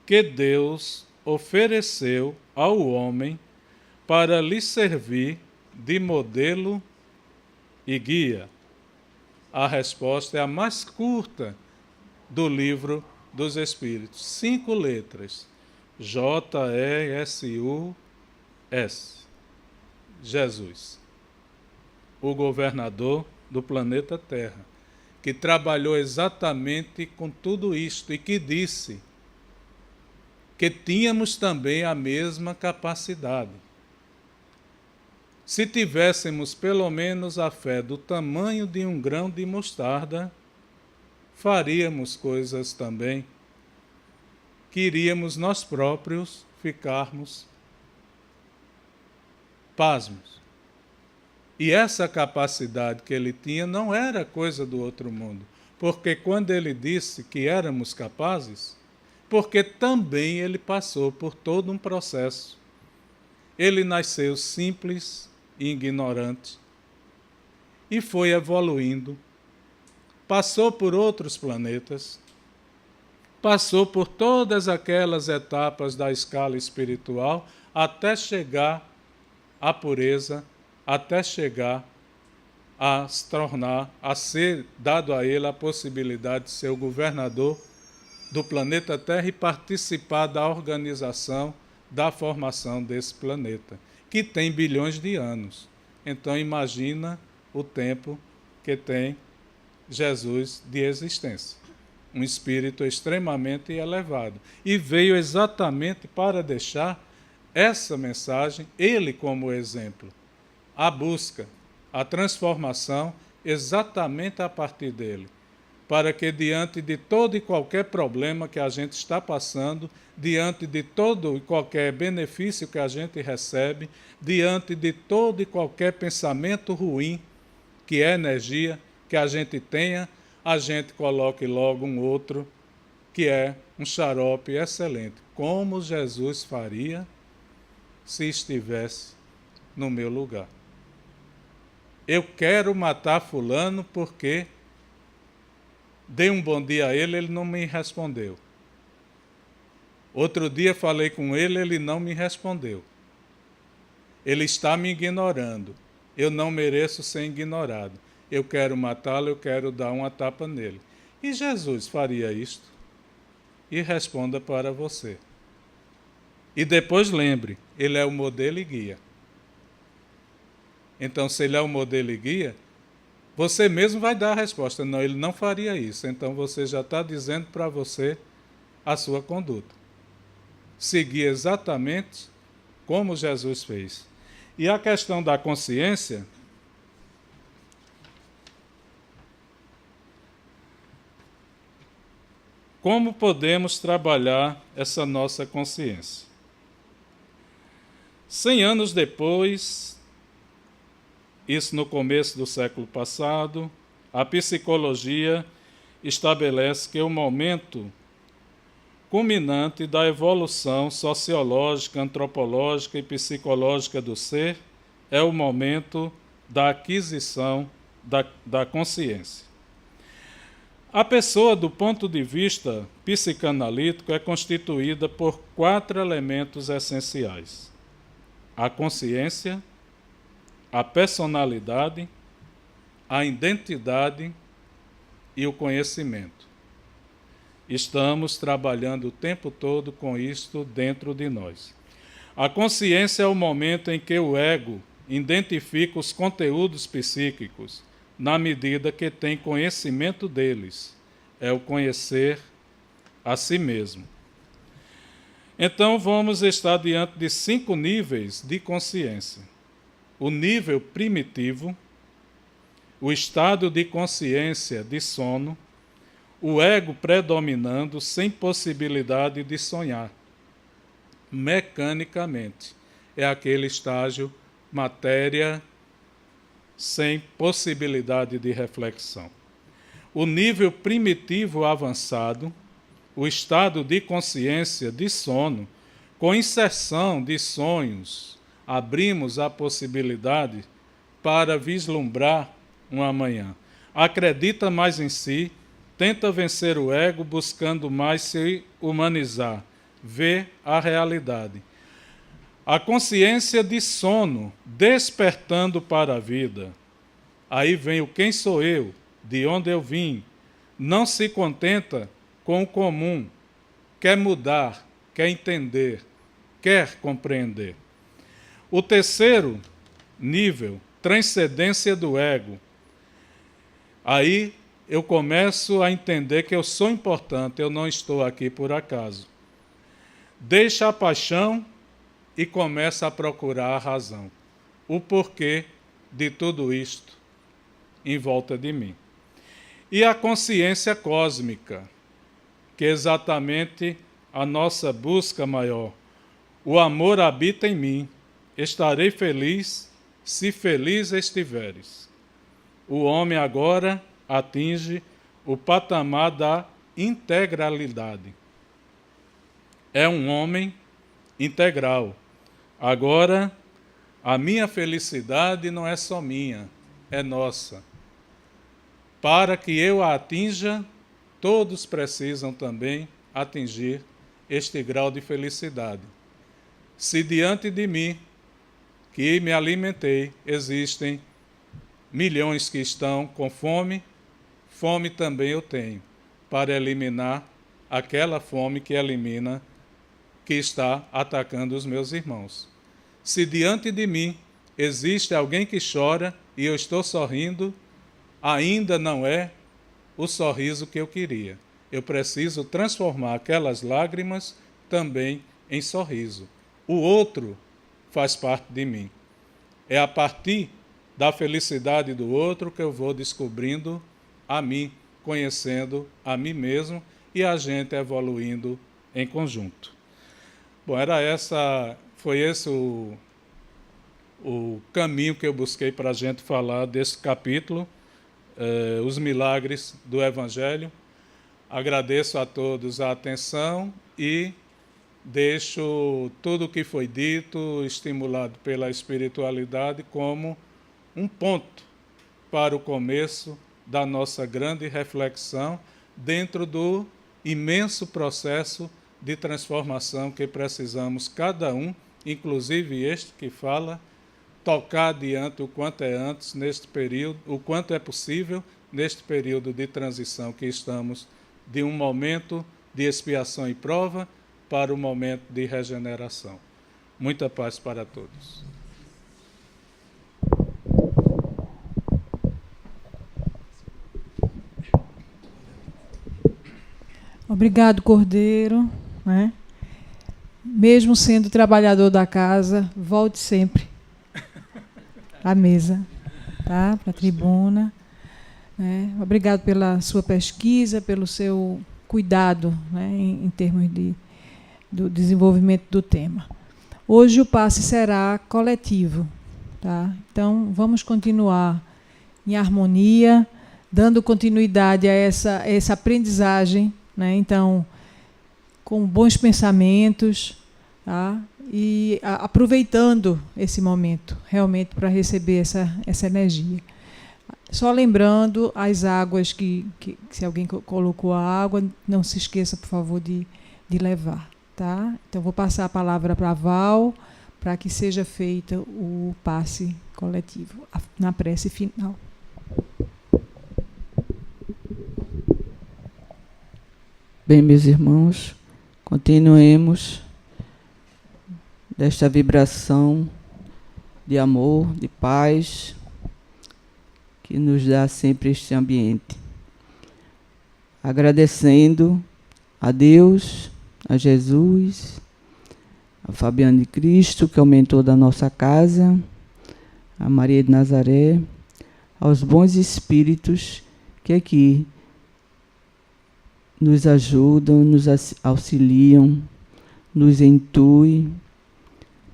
que Deus ofereceu ao homem para lhe servir de modelo e guia? A resposta é a mais curta do livro dos Espíritos. 5 letras. J-E-S-U-S. Jesus. O governador do planeta Terra, que trabalhou exatamente com tudo isto e que disse que tínhamos também a mesma capacidade. Se tivéssemos pelo menos a fé do tamanho de um grão de mostarda, faríamos coisas também que iríamos nós próprios ficarmos pasmos. E essa capacidade que ele tinha não era coisa do outro mundo, porque quando ele disse que éramos capazes, porque também ele passou por todo um processo. Ele nasceu simples e ignorante e foi evoluindo. Passou por outros planetas, passou por todas aquelas etapas da escala espiritual até chegar à pureza, até chegar a se tornar, a ser dado a ele a possibilidade de ser o governador do planeta Terra e participar da organização, da formação desse planeta, que tem bilhões de anos. Então imagina o tempo que tem Jesus de existência, um espírito extremamente elevado, e veio exatamente para deixar essa mensagem, ele como exemplo, a busca, a transformação, exatamente a partir dele, para que diante de todo e qualquer problema que a gente está passando, diante de todo e qualquer benefício que a gente recebe, diante de todo e qualquer pensamento ruim, que é energia, que a gente tenha, a gente coloque logo um outro, que é um xarope excelente. Como Jesus faria se estivesse no meu lugar? Eu quero matar fulano porque dei um bom dia a ele, ele não me respondeu. Outro dia falei com ele, ele não me respondeu. Ele está me ignorando. Eu não mereço ser ignorado. Eu quero matá-lo, eu quero dar uma tapa nele. E Jesus faria isto? E responda para você. E depois lembre, ele é o modelo e guia. Então, se ele é o modelo e guia, você mesmo vai dar a resposta. Não, ele não faria isso. Então, você já está dizendo para você a sua conduta. Seguir exatamente como Jesus fez. E a questão da consciência, como podemos trabalhar essa nossa consciência? 100 anos depois, isso no começo do século passado, a psicologia estabelece que o momento culminante da evolução sociológica, antropológica e psicológica do ser é o momento da aquisição da consciência. A pessoa, do ponto de vista psicanalítico, é constituída por 4 elementos essenciais: a consciência, a personalidade, a identidade e o conhecimento. Estamos trabalhando o tempo todo com isto dentro de nós. A consciência é o momento em que o ego identifica os conteúdos psíquicos, na medida que tem conhecimento deles. É o conhecer a si mesmo. Então, vamos estar diante de 5 níveis de consciência. O nível primitivo, o estado de consciência de sono, o ego predominando sem possibilidade de sonhar. Mecanicamente, é aquele estágio matéria sem possibilidade de reflexão. O nível primitivo avançado, o estado de consciência de sono, com inserção de sonhos, abrimos a possibilidade para vislumbrar um amanhã. Acredita mais em si, tenta vencer o ego, buscando mais se humanizar, vê a realidade. A consciência de sono, despertando para a vida. Aí vem o quem sou eu, de onde eu vim. Não se contenta com o comum, quer mudar, quer entender, quer compreender. O terceiro nível, transcendência do ego. Aí eu começo a entender que eu sou importante, eu não estou aqui por acaso. Deixa a paixão e começa a procurar a razão, o porquê de tudo isto em volta de mim. E a consciência cósmica, que é exatamente a nossa busca maior. O amor habita em mim, estarei feliz se feliz estiveres. O homem agora atinge o patamar da integralidade. É um homem integral. Agora, a minha felicidade não é só minha, é nossa. Para que eu a atinja, todos precisam também atingir este grau de felicidade. Se diante de mim, que me alimentei, existem milhões que estão com fome, fome também eu tenho, para eliminar aquela fome que elimina, que está atacando os meus irmãos. Se diante de mim existe alguém que chora e eu estou sorrindo, ainda não é o sorriso que eu queria. Eu preciso transformar aquelas lágrimas também em sorriso. O outro faz parte de mim. É a partir da felicidade do outro que eu vou descobrindo a mim, conhecendo a mim mesmo e a gente evoluindo em conjunto. Bom, foi esse o caminho que eu busquei para a gente falar desse capítulo, os milagres do Evangelho. Agradeço a todos a atenção e deixo tudo o que foi dito, estimulado pela espiritualidade, como um ponto para o começo da nossa grande reflexão dentro do imenso processo de transformação que precisamos, cada um, inclusive este que fala, tocar adiante o quanto é antes neste período, o quanto é possível neste período de transição que estamos, de um momento de expiação e prova para o momento de regeneração. Muita paz para todos. Obrigado, Cordeiro. Né? Mesmo sendo trabalhador da casa, volte sempre à mesa, tá? Para a tribuna. Né? Obrigado pela sua pesquisa, pelo seu cuidado, né, em termos do desenvolvimento do tema. Hoje o passe será coletivo, tá? Então, vamos continuar em harmonia, dando continuidade a essa aprendizagem, né? Então, com bons pensamentos, tá? E aproveitando esse momento, realmente, para receber essa energia. Só lembrando as águas que se alguém colocou a água, não se esqueça, por favor, de levar, tá? Então, vou passar a palavra para a Val, para que seja feito o passe coletivo, na prece final. Bem, meus irmãos, continuemos desta vibração de amor, de paz, que nos dá sempre este ambiente. Agradecendo a Deus, a Jesus, a Fabiana de Cristo, que aumentou da nossa casa, a Maria de Nazaré, aos bons espíritos que aqui nos ajudam, nos auxiliam, nos intuem,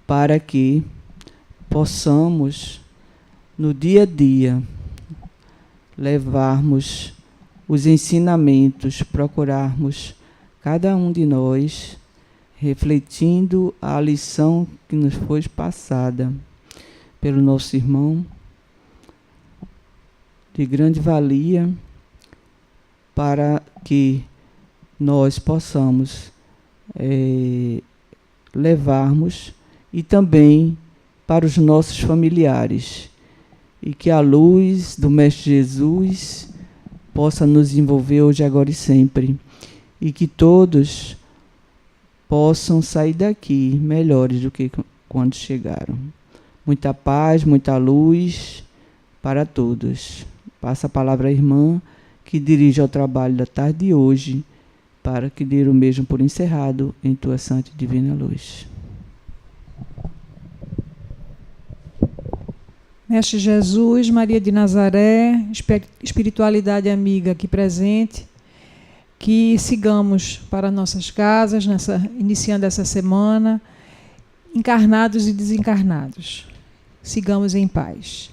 para que possamos, no dia a dia, levarmos os ensinamentos, procurarmos cada um de nós, refletindo a lição que nos foi passada pelo nosso irmão, de grande valia, para que nós possamos levarmos e também para os nossos familiares, e que a luz do Mestre Jesus possa nos envolver hoje, agora e sempre, e que todos possam sair daqui melhores do que quando chegaram. Muita paz, muita luz para todos. Passa a palavra à irmã, que dirige ao trabalho da tarde de hoje, para que dê o mesmo por encerrado em tua santa e divina luz. Mestre Jesus, Maria de Nazaré, espiritualidade amiga aqui presente, que sigamos para nossas casas, iniciando essa semana, encarnados e desencarnados. Sigamos em paz.